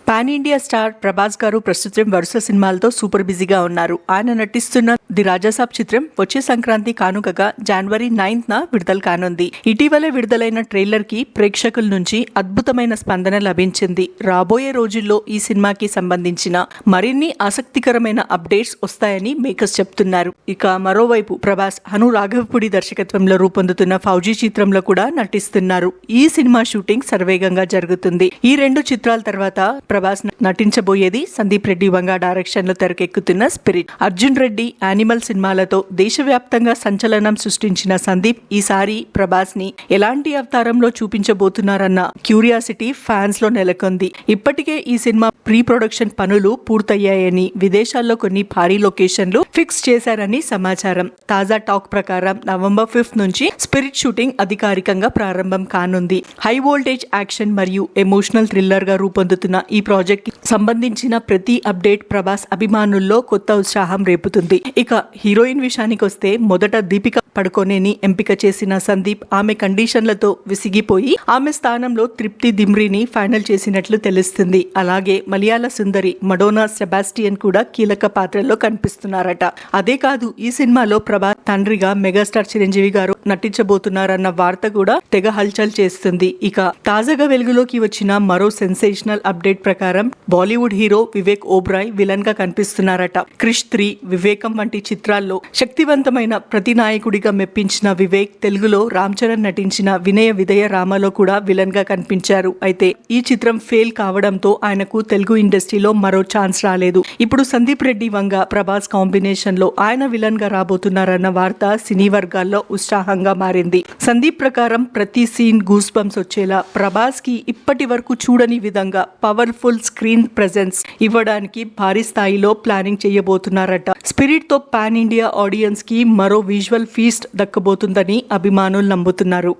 Pan India star Prabhas గారు ప్రస్తుతం వరుస సినిమాలతో సూపర్ బిజీగా ఉన్నారు. ఆయన నటిస్తున్న ది రాజాసాబ్ చిత్రం వచ్చే సంక్రాంతి కానుకగా జనవరి 9న విడుదల కానుంది. ఇటీవలే విడుదలైన ట్రైలర్ కి ప్రేక్షకుల నుంచి అద్భుతమైన స్పందన లభించింది. రాబోయే రోజుల్లో ఈ సినిమాకి సంబంధించిన మరిన్ని ఆసక్తికరమైన అప్డేట్స్ వస్తాయని మేకర్స్ చెప్తున్నారు. ఇక మరోవైపు ప్రభాస్ హను రాఘవపూడి దర్శకత్వంలో రూపొందుతున్న ఫౌజీ చిత్రంలో కూడా నటిస్తున్నారు. ఈ సినిమా షూటింగ్ శరవేగంగా జరుగుతుంది. ఈ రెండు చిత్రాల తర్వాత ప్రభాస్ నటించబోయేది సందీప్ రెడ్డి వంగ డైరెక్షన్ లో తెరకెక్కుతున్న స్పిరిట్. అర్జున్ రెడ్డి, యానిమల్ సినిమాలతో దేశవ్యాప్తంగా సంచలనం సృష్టించిన సందీప్ ఈసారి ప్రభాస్ ని ఎలాంటి అవతారంలో చూపించబోతున్నారన్న క్యూరియాసిటీ ఫ్యాన్స్ లో నెలకొంది. ఇప్పటికే ఈ సినిమా ప్రీ ప్రొడక్షన్ పనులు పూర్తయ్యాయని, విదేశాల్లో కొన్ని భారీ లొకేషన్లు ఫిక్స్ చేశారని సమాచారం. తాజా టాక్ ప్రకారం నవంబర్ 5 నుంచి స్పిరిట్ షూటింగ్ అధికారికంగా ప్రారంభం కానుంది. హై వోల్టేజ్ యాక్షన్ మరియు ఎమోషనల్ థ్రిల్లర్ గా రూపొందుతున్న ఈ ప్రాజెక్ట్ కి సంబంధించిన ప్రతి అప్డేట్ ప్రభాస్ అభిమానుల్లో కొత్త ఉత్సాహం రేపుతుంది. ఇక హీరోయిన్ విషయానికి వస్తే మొదట దీపిక పడుకోనేని ఎంపిక చేసిన సందీప్ ఆమె కండిషన్లతో విసిగిపోయి ఆమె స్థానంలో తృప్తి దిమ్రీని ఫైనల్ చేసినట్లు తెలుస్తుంది. అలాగే మలయాళ సుందరి మడోనా సెబాస్టియన్ కూడా కీలక పాత్రలో కనిపిస్తున్నారట. అదే కాదు, ఈ సినిమాలో ప్రభాస్ తండ్రిగా మెగాస్టార్ చిరంజీవి గారు నటించబోతున్నారన్న వార్త కూడా తెగ హల్చల్ చేస్తుంది. ఇక తాజాగా వెలుగులోకి వచ్చిన మరో సెన్సేషనల్ అప్డేట్ ప్రకారం బాలీవుడ్ హీరో వివేక్ ఓబ్రాయ్ విలన్ గా కనిపిస్తున్నారట. క్రిష్ 3, వివేకం వంటి చిత్రాల్లో శక్తివంతమైన ప్రతినాయకుడిగా మెప్పించిన వివేక్ తెలుగులో రామ్ చరణ్ నటించిన వినయ విధేయ రామలో కూడా విలన్ గా కనిపించారు. అయితే ఈ చిత్రం ఫెయిల్ కావడంతో ఆయనకు తెలుగు ఇండస్ట్రీలో మరో ఛాన్స్ రాలేదు. ఇప్పుడు సందీప్ రెడ్డి వంగ ప్రభాస్ కాంబినేషన్ లో ఆయన విలన్ గా రాబోతున్నారన్న వార్త సినీ వర్గాల్లో ఉత్సాహంగా మారింది. సందీప్ ప్రకారం ప్రతి సీన్ గూస్ బంప్స్ వచ్చేలా ప్రభాస్ కి ఇప్పటి వరకు చూడని విధంగా పవర్ఫుల్ స్క్రీన్ ప్రెజెన్స్ ఇవ్వడానికి భారీ స్థాయిలో ప్లానింగ్ చేయబోతున్నారట. స్పిరిట్ తో పాన్ ఇండియా ఆడియన్స్ కి మరో విజువల్ ఫీస్ట్ దక్కబోతుందని అభిమానులు నమ్ముతున్నారు.